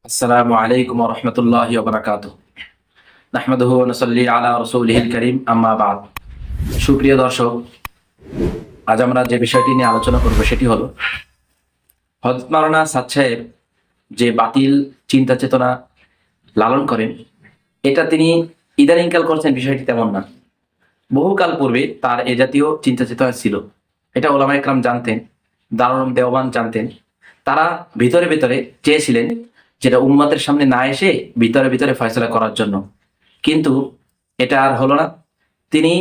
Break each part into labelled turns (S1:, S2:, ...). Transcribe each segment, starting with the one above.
S1: আসসালামু আলাইকুম ওয়া রাহমাতুল্লাহি ওয়া বারাকাতুহু। নাহমাদুহু ওয়া নুসাল্লি আলা রাসূলিহিল কারীম, আম্মা বা'দ। সুপ্রিয় দর্শক, আজ আমরা যে বিষয়টি নিয়ে আলোচনা করব সেটি হলো হযরত মাওলানা সাদ সাহেব যে বাতিল চিন্তা চেতনা লালন করেন, এটা তিনি ইদানিংকাল করছেন বিষয়টি তেমন না। বহুকাল পূর্বে তার এ জাতীয় চিন্তা চেতনা ছিল। এটা ওলামায়ে কেরাম জানতেন, দারুল উলুম দেওবান জানতেন। তারা ভিতরে ভিতরে চেয়েছিলেন যেটা উম্মতের সামনে না এসে ভিতরে ভিতরে ফয়সালা করার জন্য, কিন্তু এটা আর হলো না। তিনি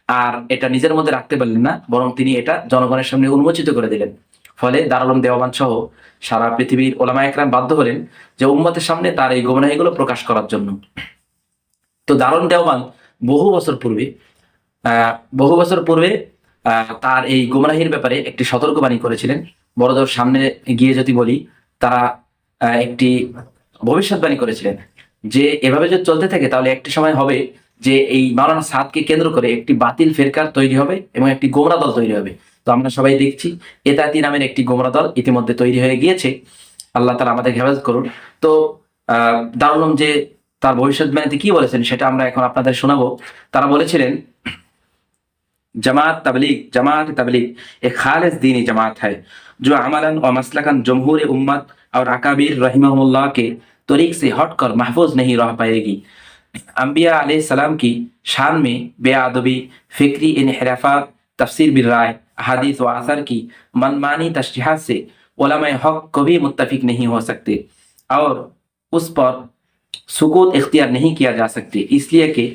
S1: আর এটা নিজের মধ্যে রাখতে পারলেন না, বরং তিনি এটা জনগণের সামনে উন্মোচিত করে দিলেন। ফলে দারুল উলুম দেওবান সহ সারা পৃথিবীর ওলামায়ে কেরাম বাধ্য হলেন যে উম্মতের সামনে তার এই গোমরাহিগুলো প্রকাশ করার জন্য। তো দারুল উলুম দেওবান বহু বছর পূর্বে তার এই গুমরাহির ব্যাপারে একটি সতর্কবাণী করেছিলেন। বড়দের সামনে গিয়ে যদি বলি, তারা একটি ভবিষ্যৎবাণী করেছিলেন যে এভাবে যদি চলতে থাকে তাহলে একটি সময় হবে যে এই মাওলানা সাদকে কেন্দ্র করে একটি বাতিল ফেরকার তৈরি হবে এবং একটি গোমরা দল তৈরি হবে। তো আমরা সবাই দেখছি এতাতি নামের একটি গোমরা দল ইতিমধ্যে তৈরি হয়ে গিয়েছে। আল্লাহ তাআলা আমাদের হেফাজত করুন। তো দারুল উলুম যে তার ভবিষ্যৎবাণীতে কি বলেছেন সেটা আমরা এখন আপনাদের শোনাবো। তারা বলেছিলেন, जमात तबलीग एक खालिस दीनी जमात है जो अमलन और मसलकन जमहूर उम्मत और अकाबिर रहिमहुल्लाह के तरीक से हटकर महफूज नहीं रह पाएगी। अंबिया अलैहिस्सलाम की शान में बेअदबी, फिक्री इनहिराफात, तफसीर बिल राय, हदीस व असर की मनमानी तशरीहात से उलमाए हक कभी मुत्तफिक नहीं हो सकते और उस पर सुकूत इख्तियार नहीं किया जा सकते, इसलिए कि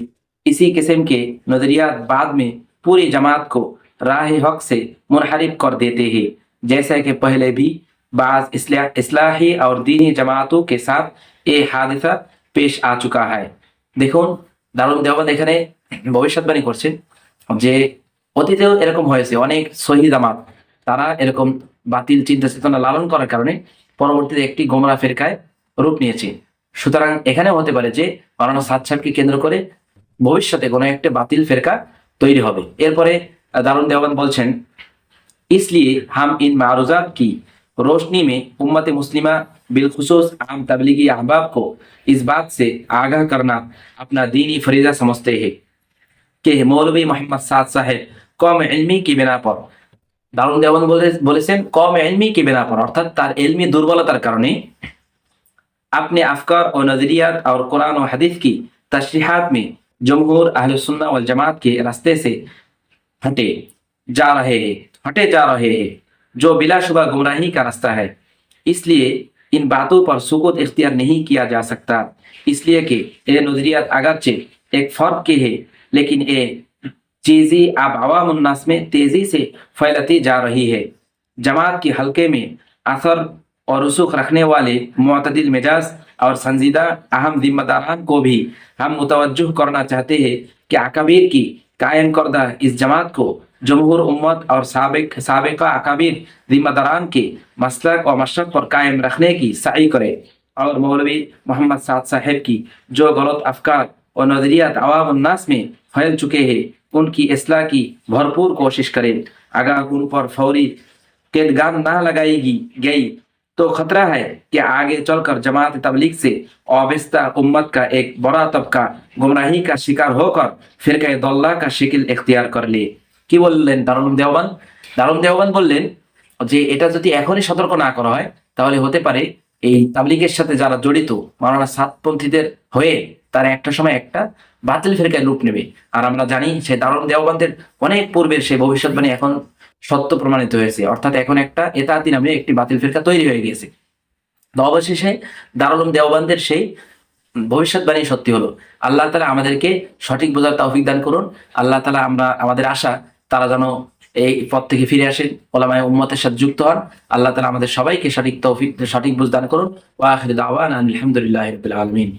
S1: इसी किस्म के नजरियात बाद में पूरी जमात को राह हक से मुनहरिफ कर देते हैं, जैसा कि पहले भी बाज इस्लाही और दीनी जमातों के साथ ये हादिसा पेश आ चुका है। দেখুন, দারুল উলুম দেওবান এখানে ভবিষ্যৎবাণী করছেন যে অতীতেও এরকম হয়েছে। অনেক সহি জামাত তারা এরকম বাতিল চিন্তা চেতনা লালন করার কারণে পরবর্তীতে একটি গোমরা ফেরকায় রূপ নিয়েছে। সুতরাং এখানেও হতে পারে যে মাওলানা সাদ সাহেবকে কেন্দ্র করে ভবিষ্যতে কোনো একটা বাতিল ফেরকা তৈরি হবে। এরপরে দারুল দেওবান বলছেন, इसलिए हम इन मारूजात की रोशनी में उम्मत मुस्लिमा बिलखुसूस आम तबलीगी अहबाब को इस बात से आगाह करना अपना दीनी फरीजा समझते हैं कि मौलवी मोहम्मद साद साहेब कौम इल्मी की बिना पर, দারুল দেওবান বলেছেন কম ইলমি की बिना पर, অর্থাৎ তার ইলমি দুর্বলতার কারণে अपने अफकार और नजरियात और कुरान और हदीस की तशरीहात में जमहूर अहले सुन्ना वल जमात के रास्ते से हटे जा रहे हैं जो बिलाशुबा गुमराही का रास्ता है। इसलिए इन बातों पर सुकूत इख्तियार नहीं किया जा सकता, इसलिए कि ये नजरियात अगरचे एक फर्क के है, लेकिन ये चीज़ें अब अवाम उन्नास में तेजी से फैलती जा रही है। जमात के हल्के में असर और रसूख रखने वाले मुअतदिल मिजाज और संजीदा अहम जिम्मेदारान को भी हम मुतवज्जो करना चाहते हैं कि अकाबीर की कायम करदा इस जमात को जमहूर उम्मत और साबिका अकाबीर जिम्मेदारान के मसलक और मशरक पर कायम रखने की सही करे और मौलवी मोहम्मद साद साहेब की जो गलत अफकार और नजरियात अवाम उन्नास में फैल चुके हैं उनकी इस्लाह की भरपूर कोशिश करें। अगर उन पर फौरी केदगाम ना लगाई गई तो खतरा है कि आगे चलकर जमात तबलीग से वाबस्ता उम्मत का एक बड़ा तबका गुमराही का शिकार होकर फिरका दल्ला का शिकिल इख्तियार कर ले। কি বললেন দারুল উলুম দেওবান? দারুল উলুম দেওবান বললেন যে এটা যদি এখনই সতর্ক না করা হয় তাহলে হতে পারে এই তাবলীগের সাথে যারা জড়িত মাওলানা সাদপন্থীদের হয়ে তারা একটা সময় একটা বাতিল ফেরকায় রূপ নেবে। আর আমরা জানি সেই দারুল উলুম দেওবানদের অনেক পূর্বের সেই ভবিষ্যৎবাণী এখন সত্য প্রমাণিত হয়েছে, অর্থাৎ এখন একটা এতাতি নামে একটি বাতিল ফেরকা তৈরি হয়ে গিয়েছে। তো অবশেষে দারুল উলুম দেওবানদের সেই ভবিষ্যৎবাণী সত্যি হলো। আল্লাহ তাআলা আমাদেরকে সঠিক বোঝার তৌফিক দান করুন। আল্লাহ তাআলা আমাদের আশা তারা যেন এই পথ থেকে ফিরে আসেন, ওলামায়ে উম্মতের সাথে যুক্ত হন। আল্লাহ তাআলা আমাদের সবাইকে সঠিক বুঝ দান করুন। ওয়া আখিরু দাওয়ানা আলহামদুলিল্লাহি রাব্বিল আলামিন।